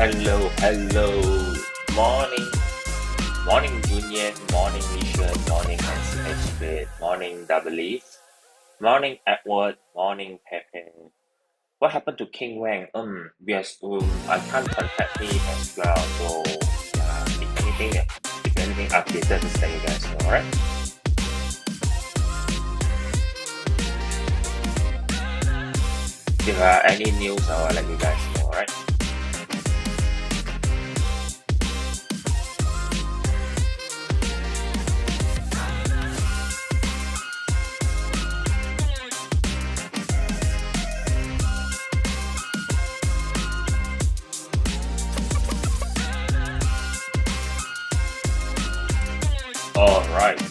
Hello. Morning, Junior. Morning, Mission. Morning, H. Morning, Double. Morning, Edward. Morning, Pepe. What happened to King Wang? Yes, I can't contact him as well. So, yeah, if anything updated, just let you guys know, alright? If any news, I'll let you guys know, alright?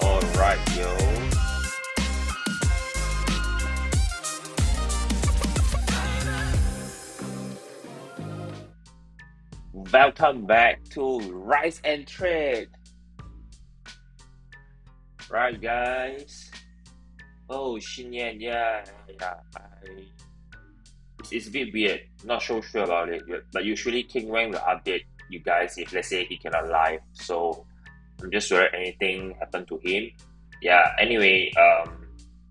Alright, yo. Welcome back to Rise and Trade. Right, guys. Oh, Xinyan, yeah. It's a bit weird. Not so sure about it, but usually King Wang will update you guys if, let's say, he cannot live. So I'm just worried anything happened to him. Yeah. Anyway,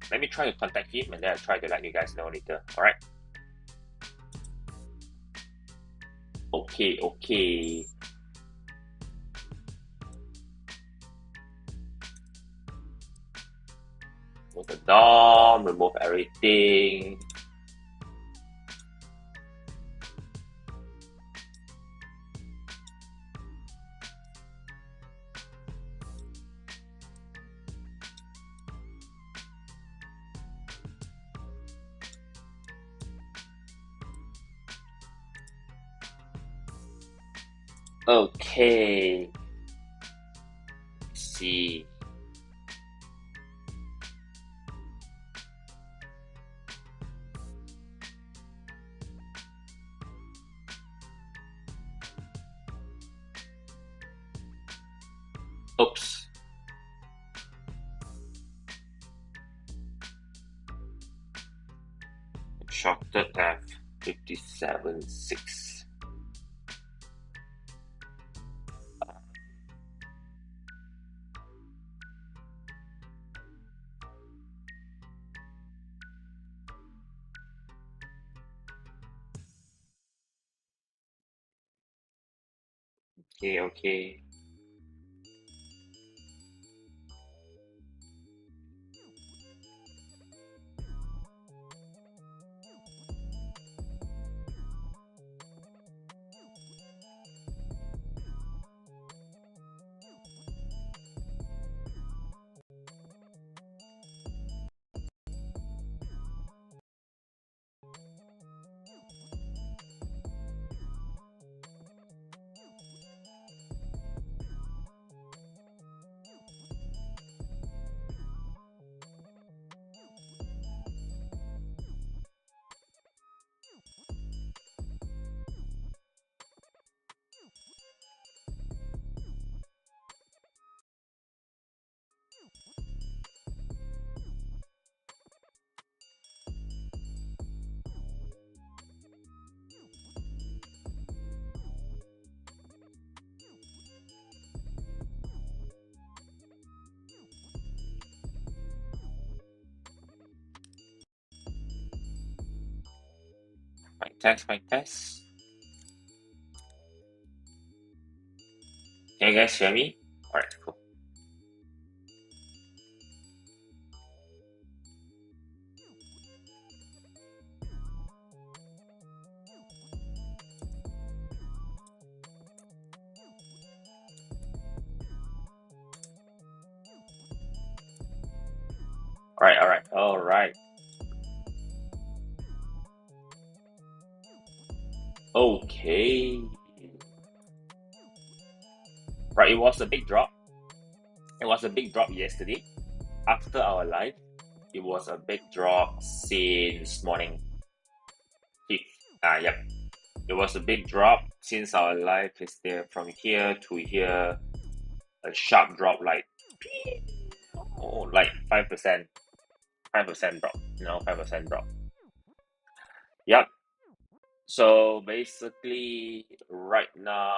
let me try to contact him and then I'll try to let you guys know later. All right. Okay. Remove the DOM, remove everything. Okay. Let's see. Oops. Shorted F 57.6. Okay. Mic test. Can you guys hear me? Alright, cool. Alright. Okay. Right, it was a big drop. It was a big drop yesterday. After our live, it was a big drop since morning. Yep. It was a big drop since our live is there from here to here. A sharp drop like 5%. 5% drop. 5% drop. Yep. So basically, right now,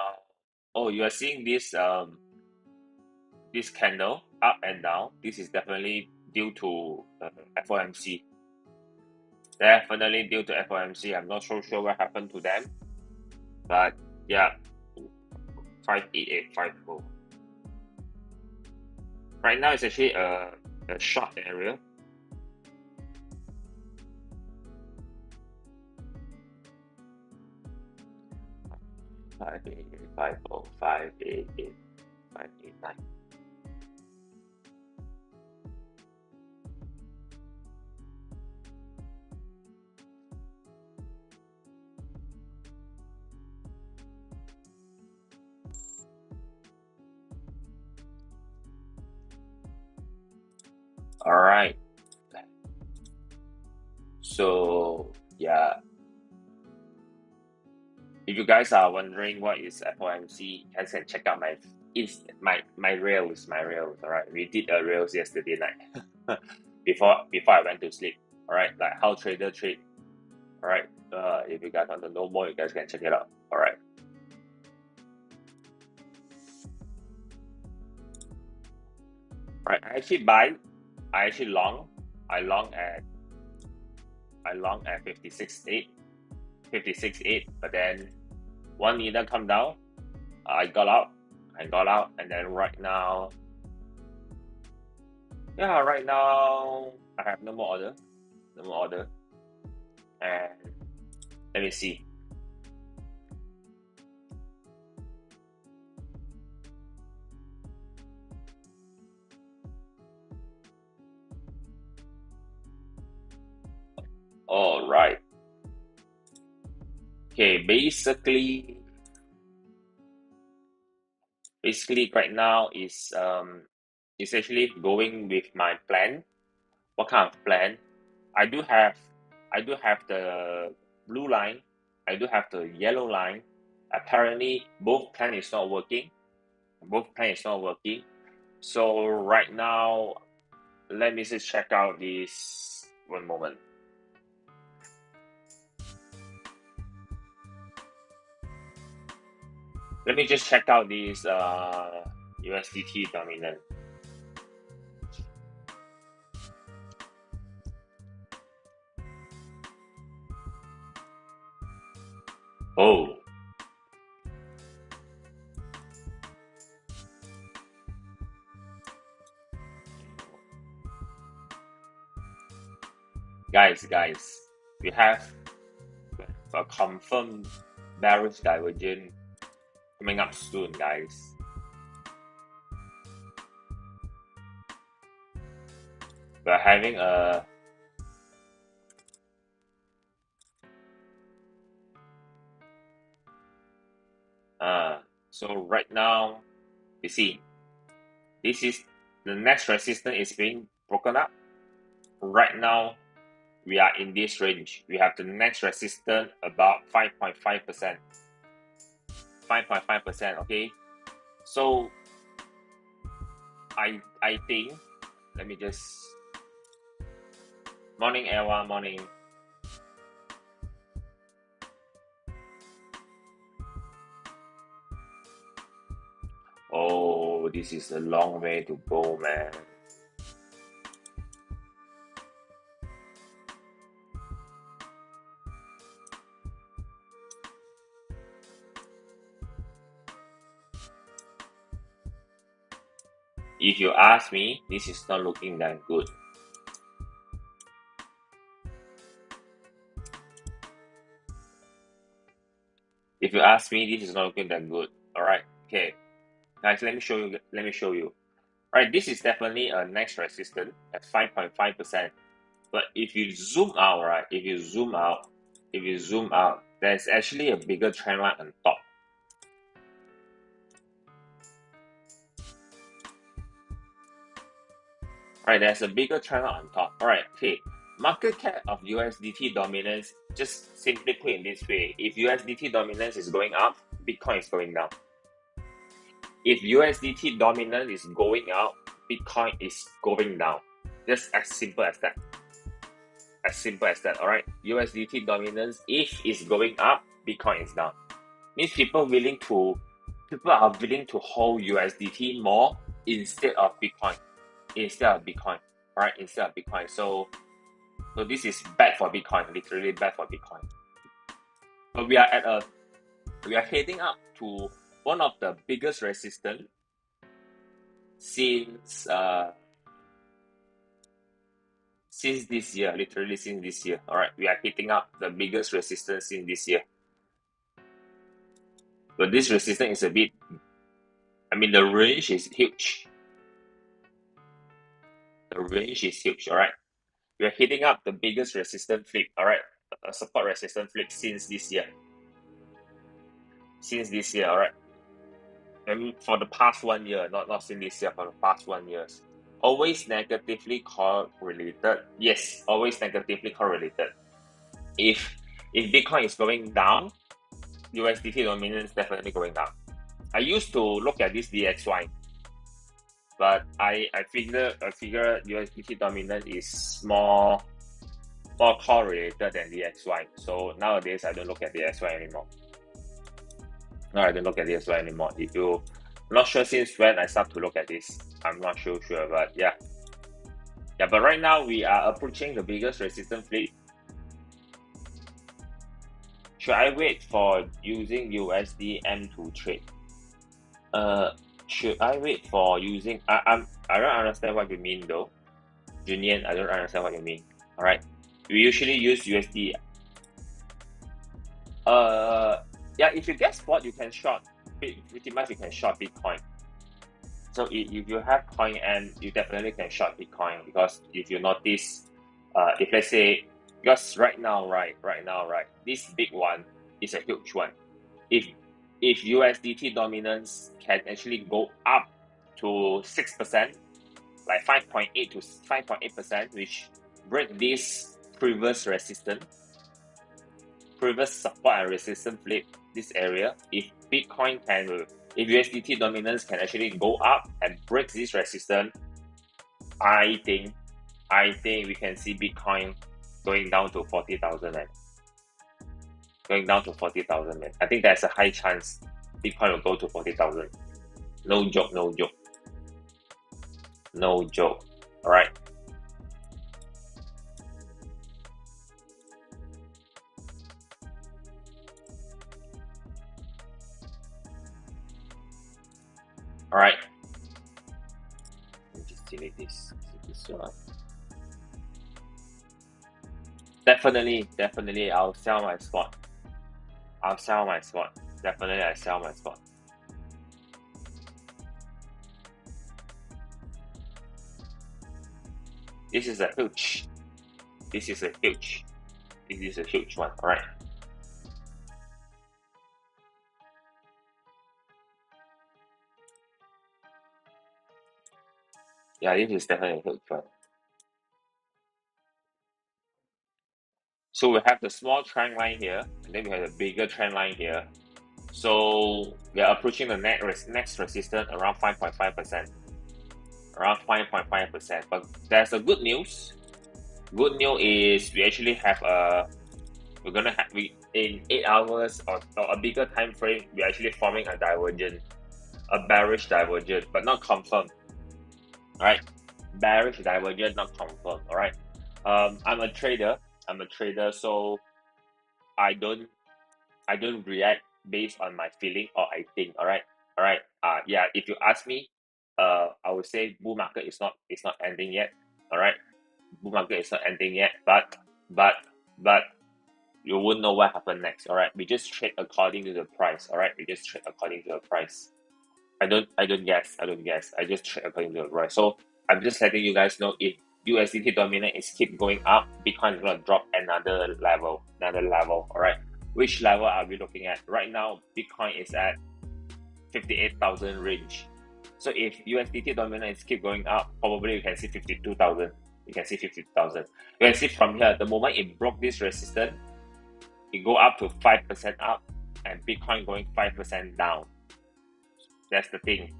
oh, you are seeing this candle up and down. This is definitely due to FOMC. Definitely due to FOMC. I'm not so sure what happened to them, but yeah, 58850. Right now, it's actually a short area. Five eight eight five oh 588 589. All right. So yeah, if you guys are wondering what is FOMC, you guys can check out my reels. All right, we did a reels yesterday night before I went to sleep. All right, like how trader trade. All right, if you guys want to know more, you guys can check it out. All right. All right, I actually long. I long at 56.8, but then one needle come down. I got out, and then right now, yeah, right now I have no more order, and let me see. All right. Okay, basically right now is actually going with my plan. What kind of plan? I do have the blue line. I do have the yellow line. Apparently, both plan is not working. So right now, let me just check out this. One moment. Let me just check out this USDT dominant. Oh, guys, we have a confirmed bearish divergence coming up soon, guys. We're having a so right now, you see, this is the next resistance is being broken up. Right now, we are in this range. We have the next resistance about 5.5%. 5.5%, okay? So I think, let me just, morning Ewa, morning. Oh, this is a long way to go, man. If you ask me, this is not looking that good. If you ask me, this is not looking that good. All right, okay, guys, let me show you. All right, this is definitely a next resistance at 5.5%. But if you zoom out, right? If you zoom out, there's actually a bigger trend line on top. All right, there's a bigger trend line on top. All right, okay. Market cap of USDT dominance, just simply put in this way: if USDT dominance is going up, Bitcoin is going down. If USDT dominance is going up, Bitcoin is going down. Just as simple as that. All right. USDT dominance, if it's going up, Bitcoin is down. Means people are willing to hold USDT more instead of Bitcoin. So this is bad for Bitcoin, literally bad for Bitcoin. But we are heading up to one of the biggest resistance since this year, literally since this year. All right, we are hitting up the biggest resistance in this year. But this resistance is a bit, the range is huge. All right. We are hitting up the biggest resistance flip, all right, a support resistance flip since this year. All right. And for the past 1 year, not since this year, for the past 1 year. Always negatively correlated. Yes, always negatively correlated. If Bitcoin is going down, USDT dominance is definitely going down. I used to look at this DXY, but I figure USDT dominance is more correlated than DXY. So nowadays I don't look at DXY anymore. If you not sure since when I start to look at this, I'm not sure, but yeah. But right now we are approaching the biggest resistance flip. Should I wait for using USDM to trade? Should I wait for using? I don't understand what you mean though, Junian. I don't understand what you mean. All right, we usually use USD. Yeah, if you get spot, you can short. Pretty much you can short Bitcoin. So if you have coin and you definitely can short Bitcoin, because if you notice, if let's say, because right now, this big one is a huge one. If USDT dominance can actually go up to 6%, like 5.8 to 5.8%, which break this previous support and resistance flip this area. If USDT dominance can actually go up and break this resistance, I think we can see Bitcoin going down to 40,000 man. I think there's a high chance Bitcoin will go to 40,000. No joke. All right. All right. Let me just delete this one. Definitely, I'll sell my spot. Definitely, I sell my spot. This is a huge one. All right. Yeah, this is definitely a huge one. So we have the small trend line here, and then we have the bigger trend line here. So we are approaching the next resistance around 5.5%. But there's a good news. Good news is we actually have in 8 hours or a bigger time frame, we're actually forming a bearish divergence, but not confirmed. All right, bearish divergence, not confirmed. All right. I'm a trader, so I don't react based on my feeling or I think. All right. Yeah, if you ask me, I would say bull market is not ending yet. All right, bull market is not ending yet, but you won't know what happened next. All right, we just trade according to the price. All right, I don't guess. I just trade according to the price. So I'm just letting you guys know, if USDT dominance is keep going up, Bitcoin is gonna drop another level. All right, which level are we looking at right now? Bitcoin is at 58,000 range. So if USDT dominance keep going up, probably you can see 52,000. You can see from here, the moment it broke this resistance, it go up to 5% up, and Bitcoin going 5% down. That's the thing.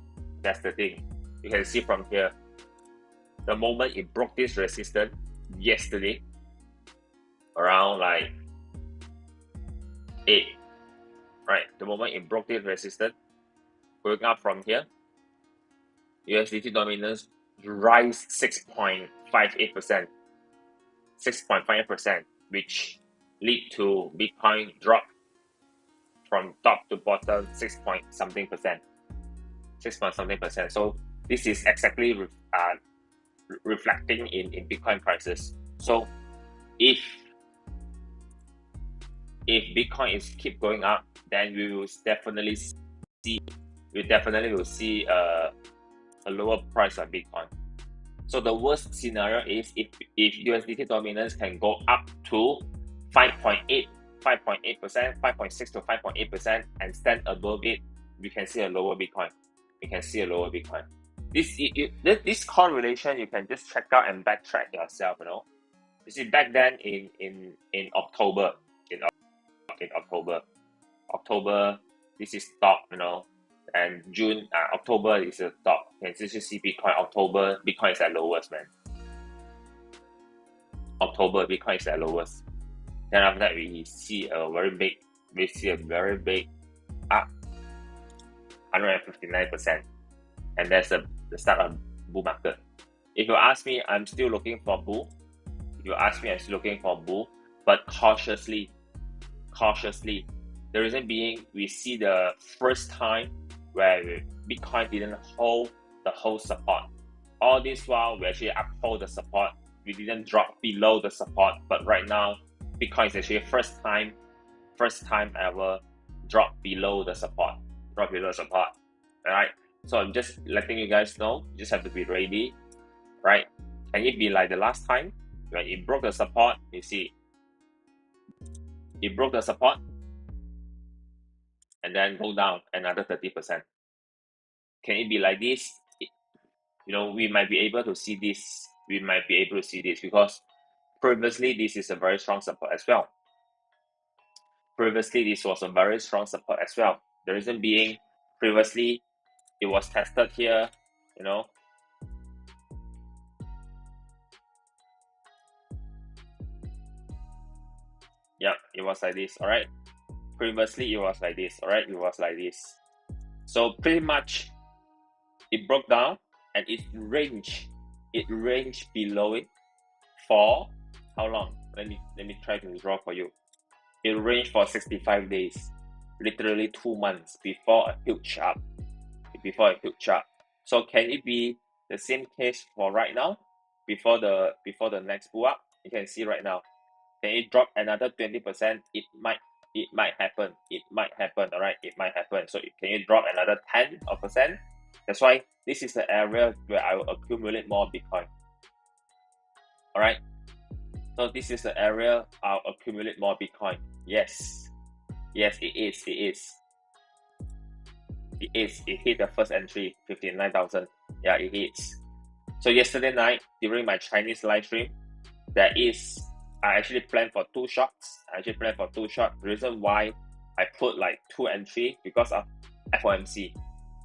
You can see from here, the moment it broke this resistance yesterday, around like 8 right? The moment it broke this resistance, going up from here, USDT dominance rise 6.58%, 6.58%, which lead to Bitcoin drop from top to bottom 6 point something percent, 6 point something percent. So this is exactly reflecting in Bitcoin prices. So if Bitcoin is keep going up, then we will definitely see a lower price of Bitcoin. So the worst scenario is if USDT dominance can go up to 5.8%, 5.6 to 5.8% and stand above it, we can see a lower Bitcoin. This correlation you can just check out and backtrack yourself. You see, back then in October, October, this is top, and June, October is a top. And since you see Bitcoin, October, Bitcoin is at lowest, man. October, Bitcoin is at lowest. Then after that, we see a very big up, 159%, and that's the start of bull market. If you ask me, I'm still looking for bull. But cautiously. The reason being, we see the first time where Bitcoin didn't hold the whole support. All this while, we actually uphold the support. We didn't drop below the support, but right now, Bitcoin is actually first time ever drop below the support. Alright, so I'm just letting you guys know, you just have to be ready, right? Can it be like the last time when it broke the support? You see, it broke the support and then go down another 30%. Can it be like this? We might be able to see this. Because previously this is a very strong support as well. This was a very strong support as well. The reason being, previously it was tested here, Yeah, it was like this, all right? Previously, it was like this, all right? So pretty much, it broke down and it ranged below it for how long? Let me try to draw for you. It ranged for 65 days, literally 2 months before a huge up. So can it be the same case for right now? Before the next pull up, you can see right now. Can it drop another 20%? It might happen. All right, it might happen. So can it drop another 10%? That's why this is the area where I will accumulate more Bitcoin. All right. So this is the area I'll accumulate more Bitcoin. Yes, it is. It hit the first entry, 59,000. Yeah, it hits. So yesterday night during my Chinese live stream, I actually planned for 2 shots. The reason why I put like 2 entry because of FOMC.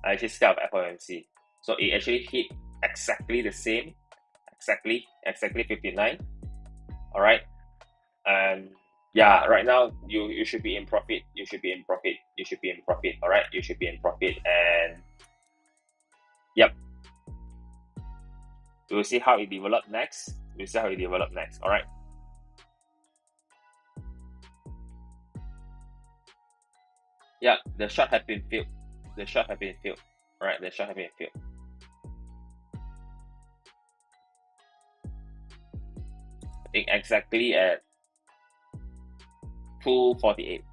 I actually scared of FOMC. So it actually hit exactly the same, exactly 59. All right. And yeah, right now you should be in profit. All right, you should be in profit. And yep, we'll see how it develops next. All right. Yeah, the shot have been filled. All right, the shot have been filled. I think exactly at 248.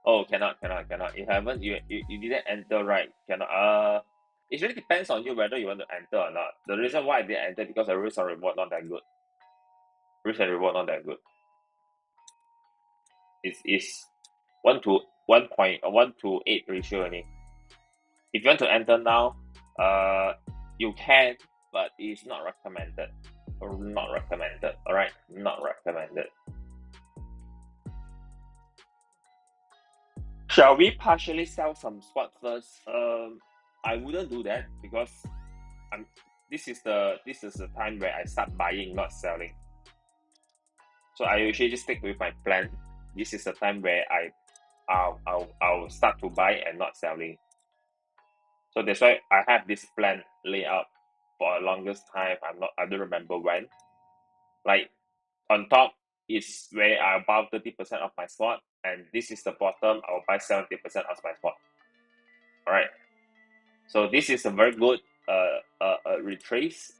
Oh, cannot. You didn't enter, right? Cannot. It really depends on you whether you want to enter or not. The reason why I didn't enter because the risk and reward not that good. It's 1:8 ratio only. If you want to enter now, you can, but it's not recommended. All right, not recommended. Shall we partially sell some spot first? I wouldn't do that because this is the time where I start buying, not selling. So I usually just stick with my plan. This is the time where I I'll start to buy and not selling. So that's why I have this plan layout for the longest time. I don't remember when. Like on top is where I above 30% of my spot, and this is the bottom. I'll buy 70% of my spot. All right. So this is a very good retrace,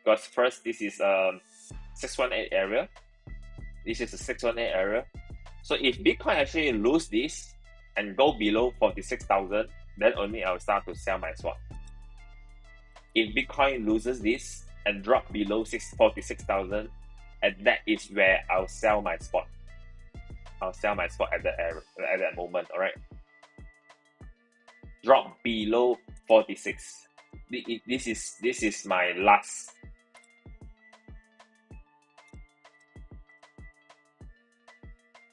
because first this is 618 area. This is a 618 area. So if Bitcoin actually lose this and go below 46,000, then only I'll start to sell my swap. If Bitcoin loses this and drop below 46,000, and that is where I'll sell my spot. I'll sell my spot at that moment. All right. Drop below 46. This is my last.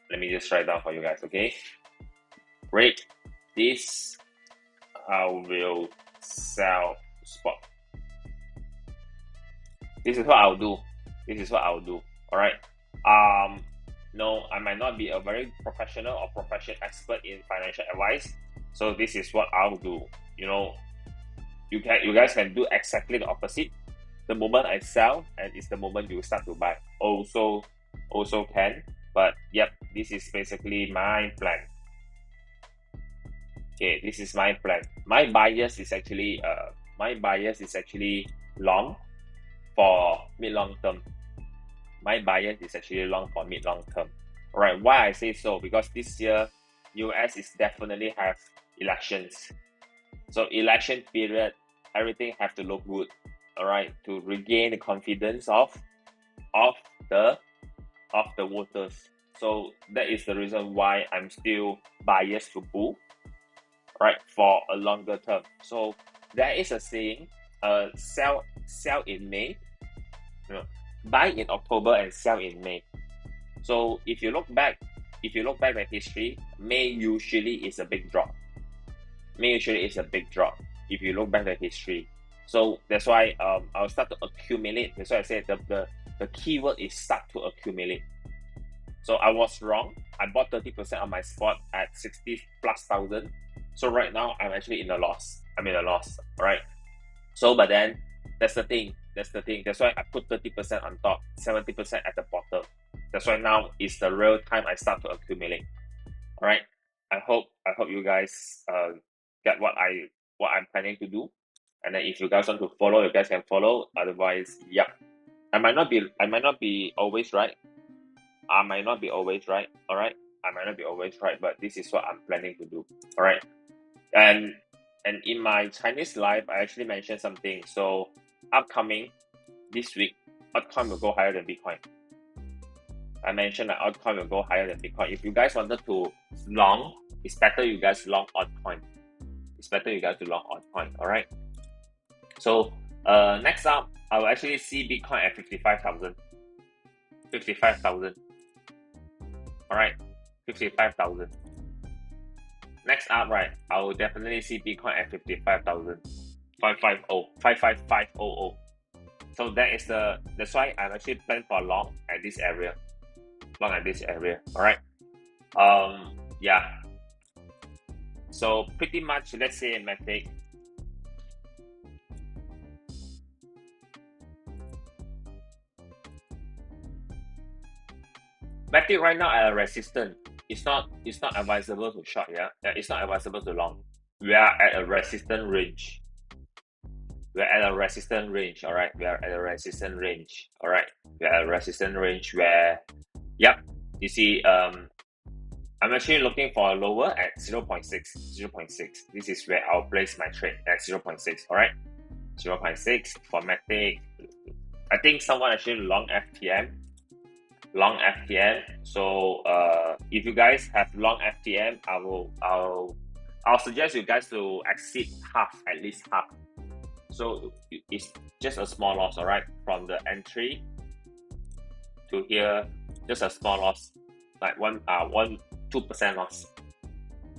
Let me just write down for you guys, okay? Great. This I will sell spot. This is what I'll do. This is what I'll do. All right. No, I might not be a very professional or professional expert in financial advice. So this is what I'll do. You know, you guys can do exactly the opposite. The moment I sell, and it's the moment you start to buy. Also can. But yep, this is basically my plan. Okay, this is my plan. My bias is actually long for mid-long term. My bias is actually long for mid-long term. All right, why I say so? Because this year, US is definitely have elections. So election period, everything have to look good. All right, to regain the confidence of the voters. So that is the reason why I'm still biased to bull, right, for a longer term. So there is a saying, sell in May, buy in October and sell in May. So if you look back at history, May usually is a big drop. If you look back at history. So that's why I'll start to accumulate. That's why I said the keyword is start to accumulate. So I was wrong. I bought 30% of my spot at 60,000+. So right now I'm actually in a loss. I'm in a loss, right? So but then that's the thing. That's why I put 30% on top, 70% at the bottom. That's why now is the real time I start to accumulate. All right. I hope you guys get what I'm planning to do. And then if you guys want to follow, you guys can follow. Otherwise, yep. I might not be always right. All right. I might not be always right, but this is what I'm planning to do. All right. And in my Chinese live, I actually mentioned something. So upcoming this week, altcoin will go higher than Bitcoin. I mentioned that altcoin will go higher than Bitcoin. If you guys wanted to long, it's better you guys long altcoin. All right. So next up, I will actually see Bitcoin at 55,000. All right, 55,000. Next up, right, I will definitely see Bitcoin at 55,000. 55500. So that's why I'm actually planning for long at this area. All right. Yeah. So pretty much, let's say Matic. Matic right now at a resistance. It's not advisable to short. Yeah, it's not advisable to long. We are at a resistance range. All right. We are at a resistance range where, yep. You see, I'm actually looking for a lower at 0.6. This is where I'll place my trade at 0.6. All right, 0.6 for Matic. I think someone actually long FTM. So if you guys have long FTM, I'll suggest you guys to exit at least half. So it's just a small loss, all right, from the entry to here, just a small loss, like 2% loss.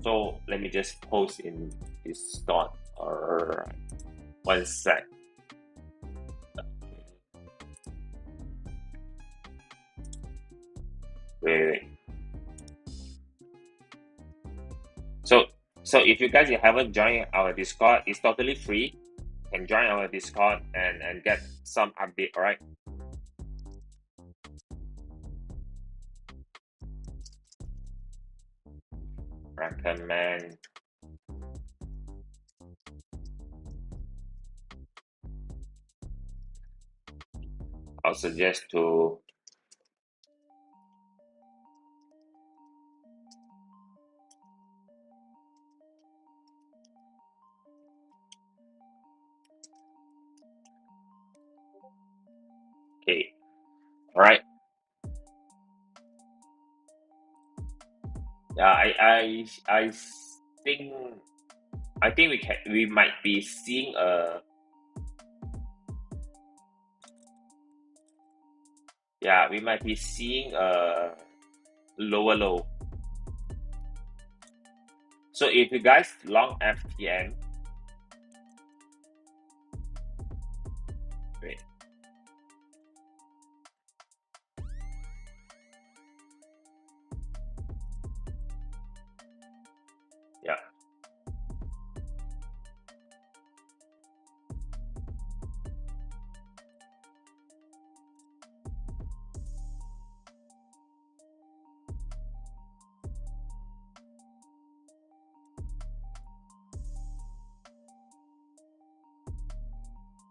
So let me just post in this dot. All right, 1 sec. Wait. So if you guys haven't joined our Discord, it's totally free. You can join our Discord and get some update, all right? Recommend. I'll suggest to okay, all right. Yeah, I think we might be seeing a lower low. So if you guys long FTN, wait, yeah.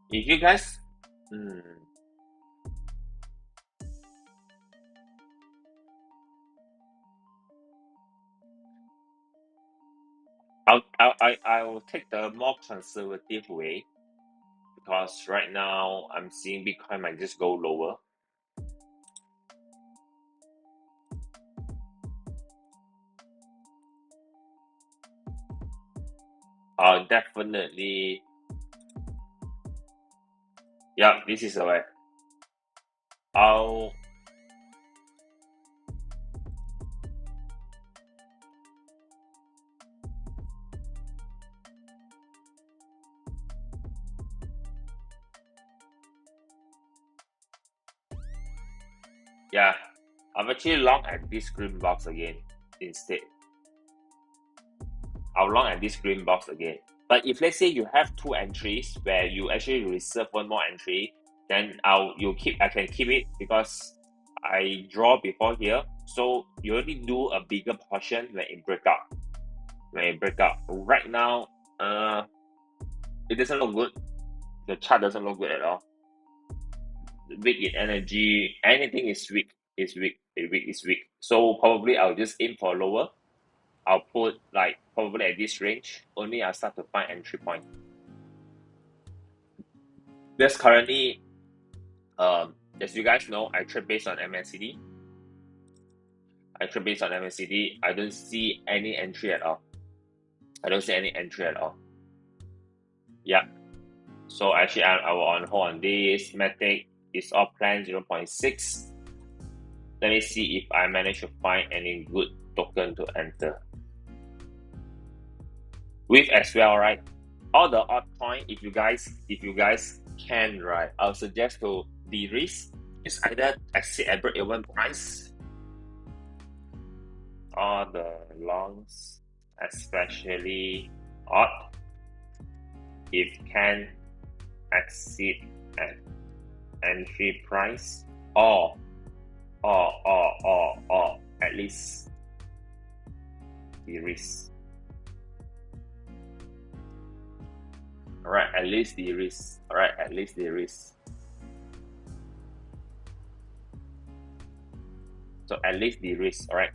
If you guys, I'll take the more conservative way because right now I'm seeing Bitcoin might just go lower. Definitely. Yeah, this is the way. Yeah, I'm actually long at this green box again instead. I'll long at this green box again. But if let's say you have two entries where you actually reserve one more entry, then I can keep it because I draw before here. So you only do a bigger portion when it break out. Right now, it doesn't look good. The chart doesn't look good at all. Weak in energy, anything is weak. So probably I'll just aim for lower. I'll put like probably at this range. Only I'll start to find entry point. Because currently, as you guys know, I trade based on MACD. I don't see any entry at all. Yeah. So actually, I will on hold on this. Matic is off plan 0.6. Let me see if I manage to find any good token to enter. With as well, right? All the altcoin, if you guys can, right? I'll suggest to de-risk. It's either exit at break-even price or the longs, especially odd, if can exit at entry price or at least de-risk. Alright, at least de-risk. So at least de-risk, alright.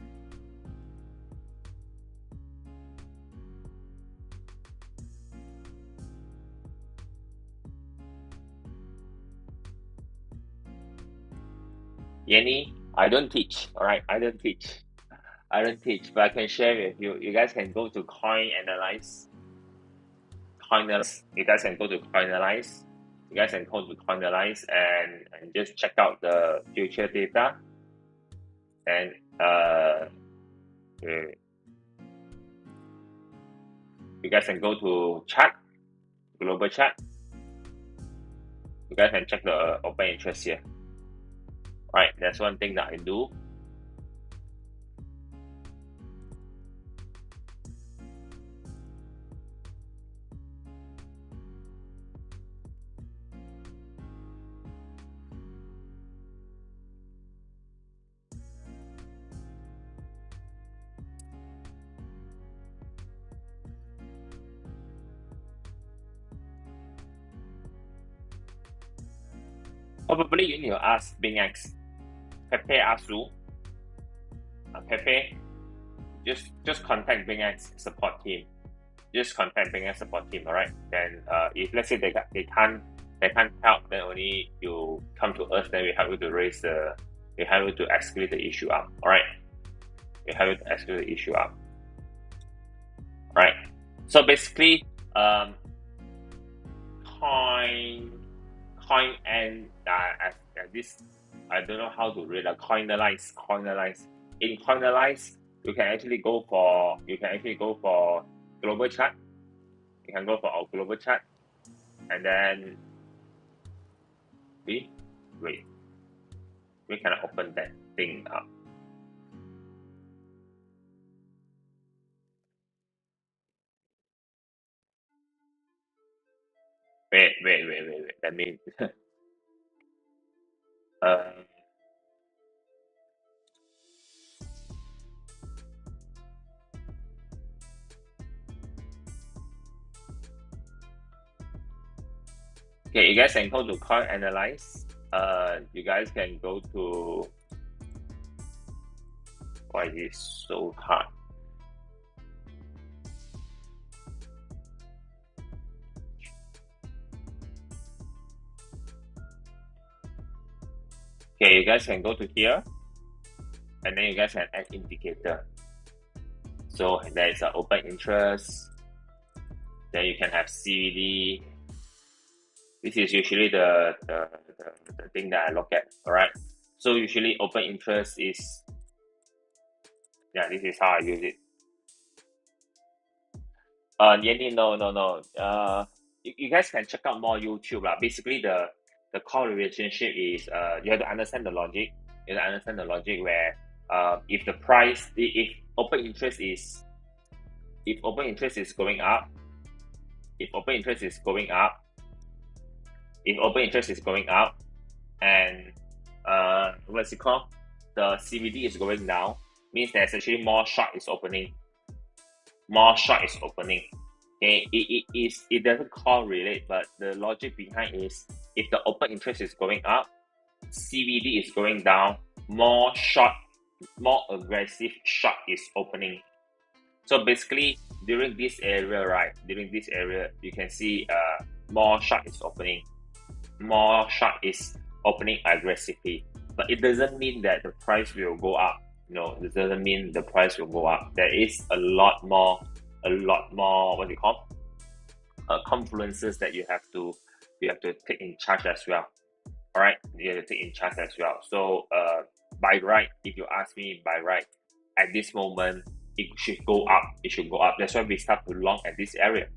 Yenny, I don't teach, alright? I don't teach, but I can share with you. You guys can go to Coinanalyze. You guys can go to Coinanalyze. And just check out the future data. And you guys can go to chart, global chart. You guys can check the open interest here. Right, that's one thing that I do. Probably you need to ask Bing X. Pepe ask you. Pepe, just contact Bing X support team. Just contact Bing X support team, alright? Then if let's say they can't help, then only you come to us, then we help you to escalate the issue up. Alright? We help you to escalate the issue up. Right. So basically, coin and this, I don't know how to read. Coinalize. In Coinalize, you can actually go for global chart. You can go for our global chart, and then we can open that thing up. Wait. Let me. Okay, you guys can go to Coin Analyze. You guys can go to. Why is it so hard? Okay, you guys can go to here, and then you guys can add indicator. So there is an open interest. Then you can have CVD. This is usually the thing that I look at. All right. So usually open interest is, yeah, this is how I use it. No. You guys can check out more YouTube. Basically, the core relationship is you have to understand the logic. You have to understand the logic where if the price, if open interest is going up, and what's it called? The CVD is going down, means there's actually more short is opening. Okay, it doesn't correlate, but the logic behind is if the open interest is going up, CVD is going down, more aggressive short is opening. So basically, during this area, you can see more short is opening. More short is opening aggressively. But it doesn't mean that the price will go up. No, it doesn't mean the price will go up. There is a lot more, what do you call? Confluences that you have to take in charge as well. All right, you have to take in charge as well. So by right, if you ask me, by right, at this moment it should go up. That's why we start to long at this area.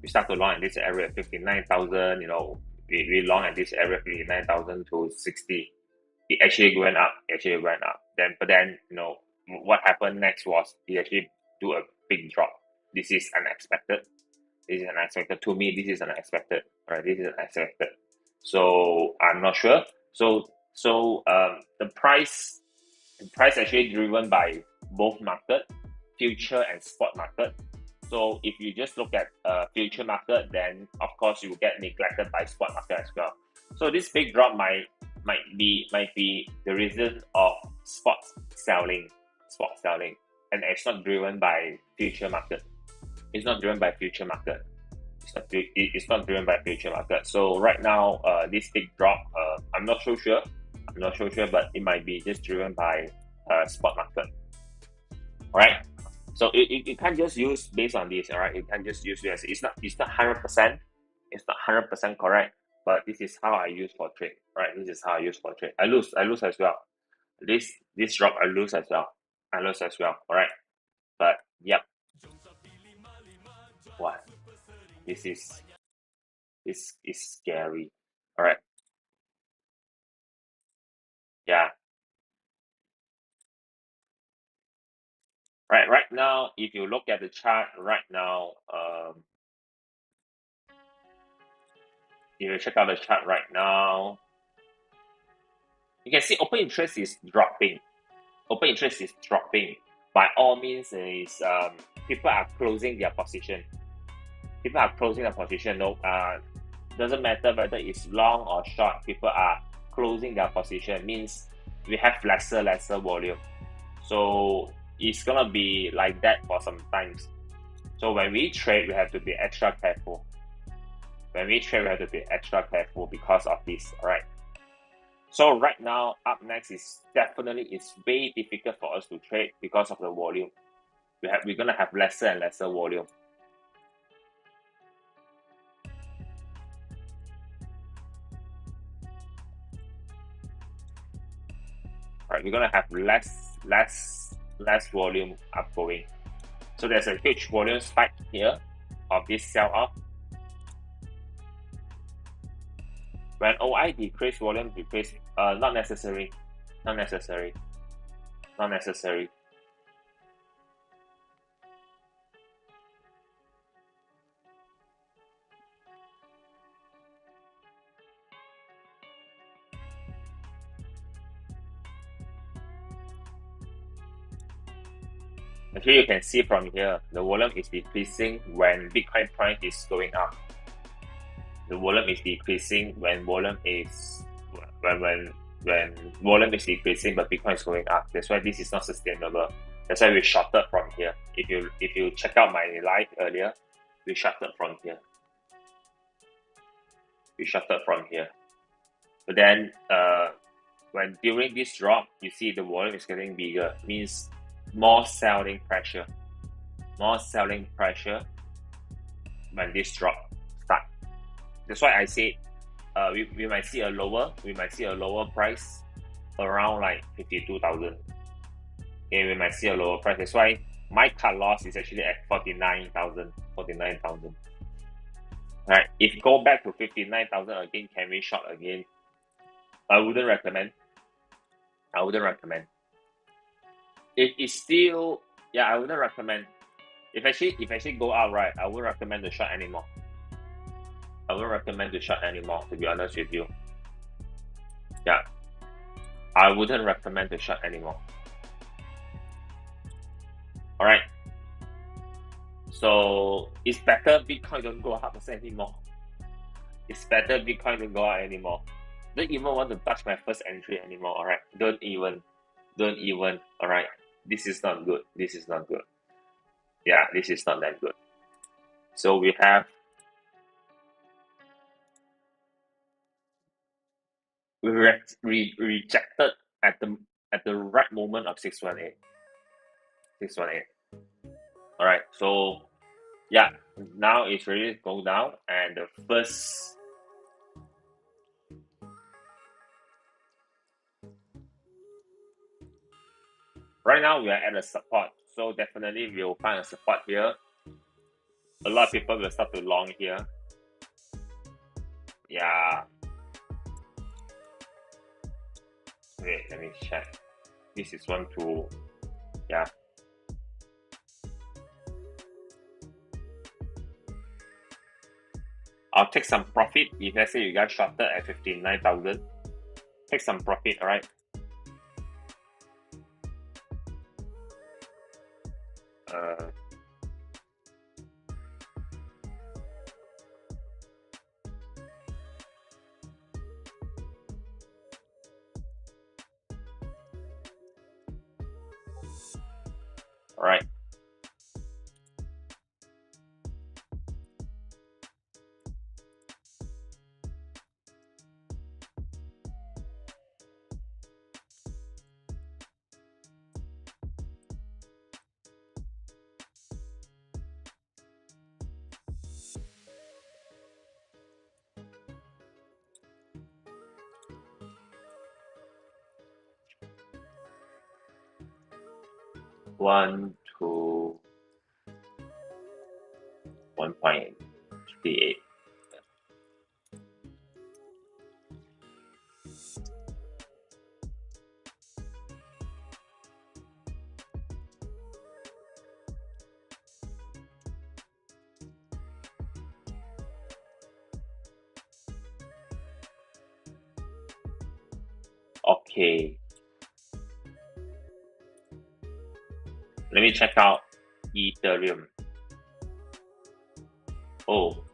59,000. You know, we long at this area 59,000 to 60. It actually went up. But then you know what happened next was it actually do a big drop. This is unexpected. To me, this is unexpected. Right? This is unexpected. So I'm not sure. So the price actually driven by both market, future and spot market. So if you just look at future market, then of course you will get neglected by spot market as well. So this big drop might be the reason of spot selling, and it's not driven by future market. It's not driven by future market. So right now, this big drop, I'm not so sure, but it might be just driven by spot market. All right. So you can't just use based on this. All right. You can't just use this. It's not 100%. It's not 100% correct. But this is how I use for trade. Right. This is how I use for trade. I lose as well. This drop I lose as well. All right. But yep. What? This is scary. All right. Yeah. Right now, if you look at the chart right now, if you check out the chart right now, you can see open interest is dropping. By all means, is people are closing their position. No, doesn't matter whether it's long or short. People are closing their position means we have lesser volume. So it's gonna be like that for some times. So when we trade, we have to be extra careful. When we trade, we have to be extra careful because of this. All right. So right now, up next is definitely it's very difficult for us to trade because of the volume. We're gonna have lesser and lesser volume. All right, we're gonna have less volume upgoing. So there's a huge volume spike here of this sell-off. When OI decrease, volume decrease, not necessary. Actually, you can see from here, the volume is decreasing when Bitcoin price is going up. The volume is decreasing when volume is decreasing, but Bitcoin is going up. That's why this is not sustainable. That's why we shorted from here. If you check out my live earlier, we shorted from here. But then when during this drop, you see the volume is getting bigger. Means more selling pressure when this drop start. That's why I said we might see a lower price around like 52,000. Okay, we might see a lower price. That's why my cut loss is actually at 49,000. Right, if go back to 59,000 again, can we short again? I wouldn't recommend. If it's still, I wouldn't recommend. If actually go out, right, I wouldn't recommend to short anymore. To be honest with you. Yeah, I wouldn't recommend to short anymore. All right. So it's better Bitcoin don't go up anymore. Don't even want to touch my first entry anymore. All right. Don't even. All right. This is not good. Yeah, this is not that good. So we rejected at the right moment of 618. All right. So yeah, now it's ready to go down, and the first. Right now we are at a support, so definitely we will find a support here. A lot of people will start to long here. Yeah. Wait, let me check. This is 1, 2. Yeah. I'll take some profit. If let's say you guys shorted at 59,000, take some profit, alright? Alright. One, 2, 1.38. Okay. Let me check out Ethereum. Oh,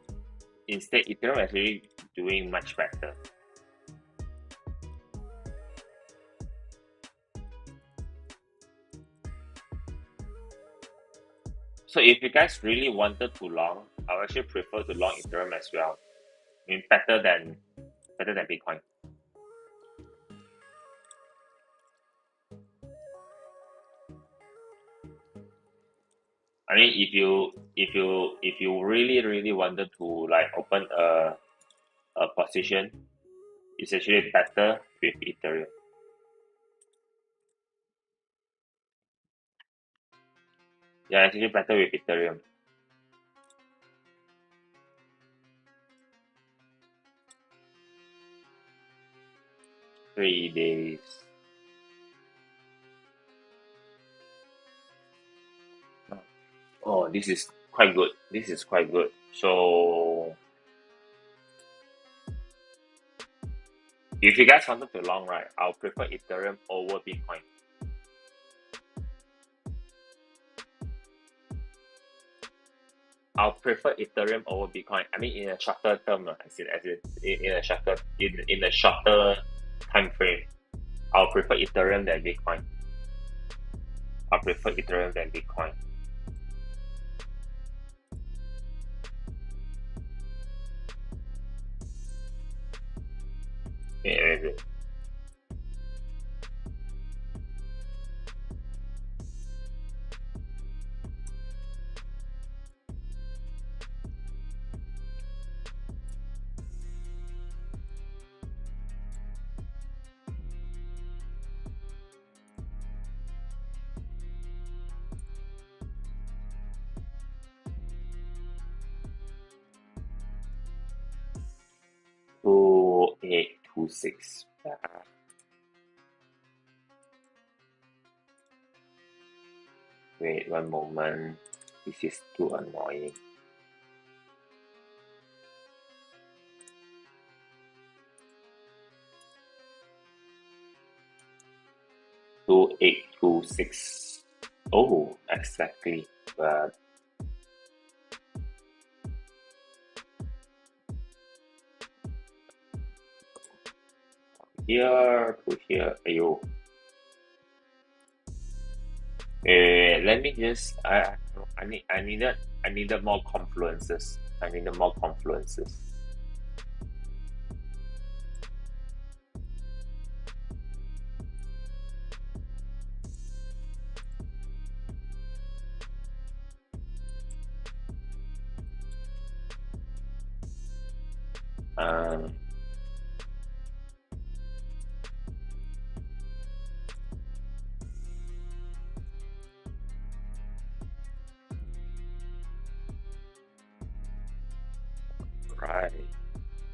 instead Ethereum is actually doing much better. So if you guys really wanted to long, I would actually prefer to long Ethereum as well. I mean, better than Bitcoin. I mean, if you really wanted to like open a position, it's actually better with Ethereum. Yeah, it's actually better with Ethereum. Three days. Oh, this is quite good. This is quite good. So if you guys wanted to long, right, I'll prefer Ethereum over Bitcoin. I'll prefer Ethereum over Bitcoin. I mean, in a shorter term, in a shorter time frame, I'll prefer Ethereum than Bitcoin. I'll prefer Ethereum than Bitcoin. Yeah, 2826. Wait one moment. This is too annoying. Two eight two six. Oh, exactly. But here to here, ayo. Let me just. I needed more confluences. I needed more confluences. Um. Right.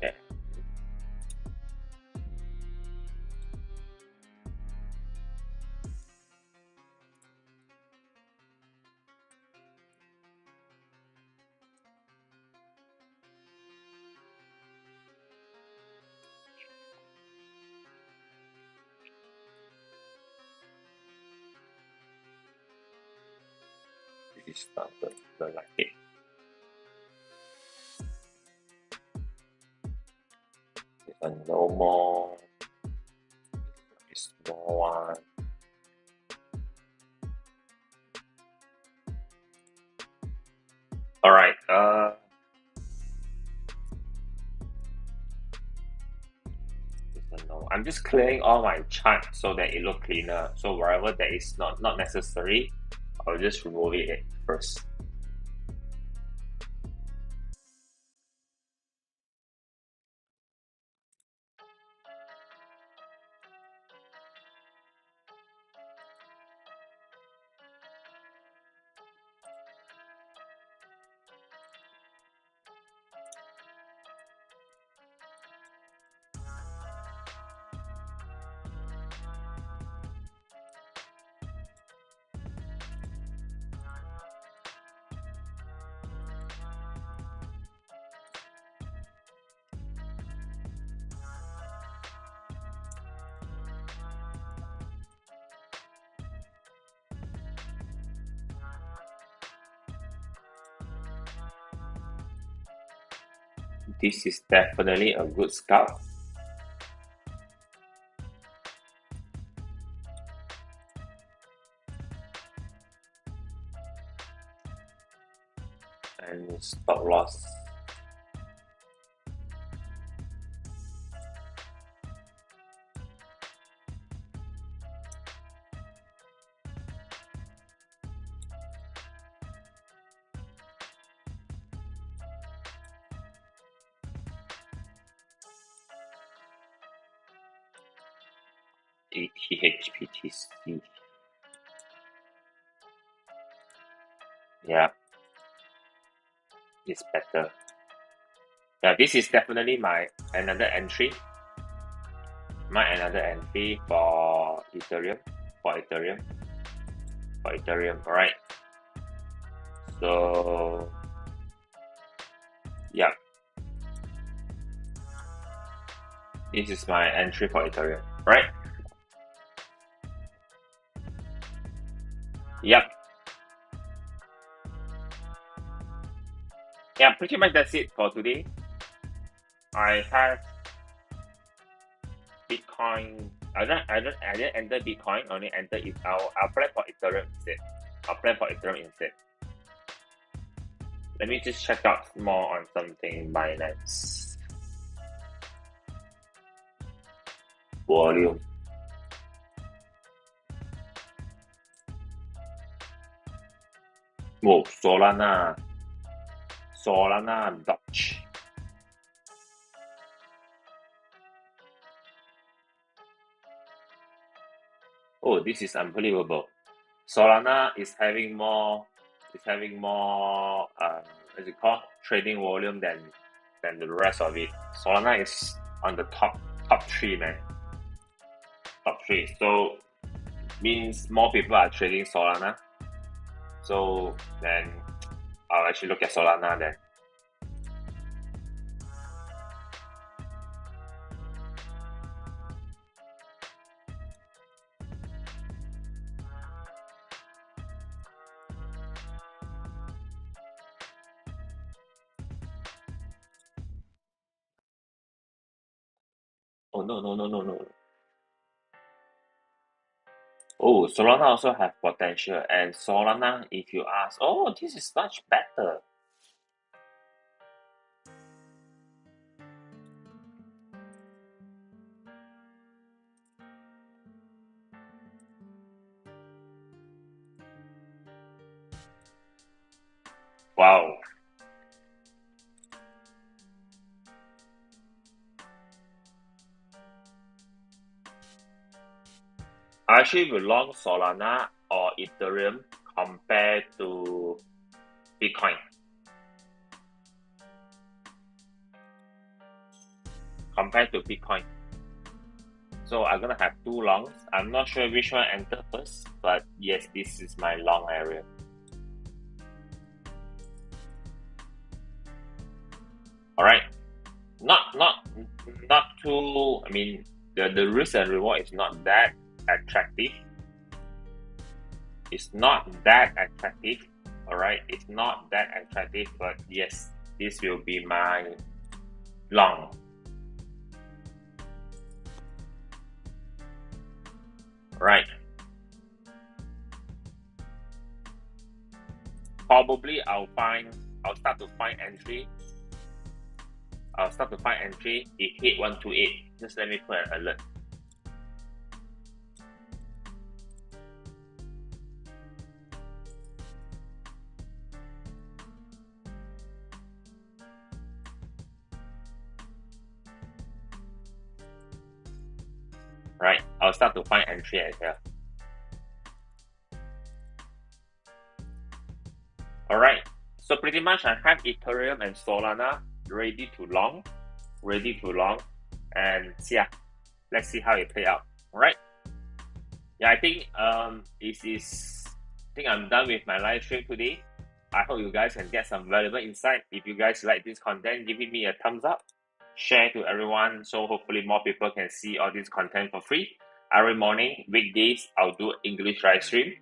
Yeah. This is not the like it. There's a normal. Small one. All right. No, I'm just clearing all my charts so that it look cleaner. So wherever that is not necessary, I'll just remove it first. This is definitely a good scalp. and stop loss. ETHPTC. Yeah, it's better. Yeah, this is definitely my another entry. Another entry for Ethereum. Alright. So yeah, this is my entry for Ethereum, right? Yep. Yeah, pretty much that's it for today. I have Bitcoin. I didn't enter Bitcoin. Only enter it. I'll plan for Ethereum instead. Let me just check out more on something Binance. Volume. Whoa, Solana Dutch. Oh, this is unbelievable. Solana is having more what's it called, trading volume than the rest of it. Solana is on the top three, man. Top three. So means more people are trading Solana. So then I'll actually look at Solana then. Oh no. Oh, Solana also have potential, and Solana, if you ask, oh, this is much better. Wow. I actually will long Solana or Ethereum compared to Bitcoin. So I'm gonna have two longs. I'm not sure which one enter first, but yes, this is my long area. Alright. Not too, I mean, the risk and reward is not that attractive. It's not that attractive. Alright, it's not that attractive, but yes, this will be my long. Right. Probably I'll start to find entry. If hit 128. Just let me put an alert. Right, I'll start to find entry as well. Alright, so pretty much I have Ethereum and Solana ready to long, and yeah, let's see how it play out. Alright, yeah, I think I'm done with my live stream today. I hope you guys can get some valuable insight. If you guys like this content, give me a thumbs up, share to everyone, so hopefully more people can see all this content for free. Every morning, weekdays, I'll do English live stream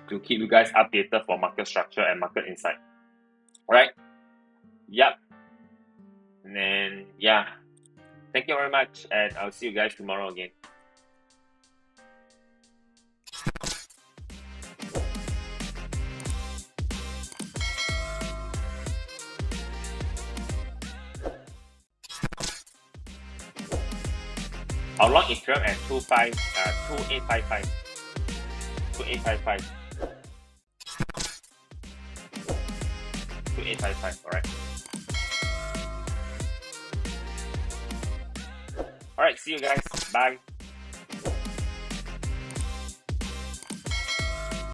to keep you guys updated for market structure and market insight. Alright? Yep. And then, yeah. Thank you very much, and I'll see you guys tomorrow again. Our long Ethereum at 2855. 2855. 2855, alright. Alright, see you guys. Bye.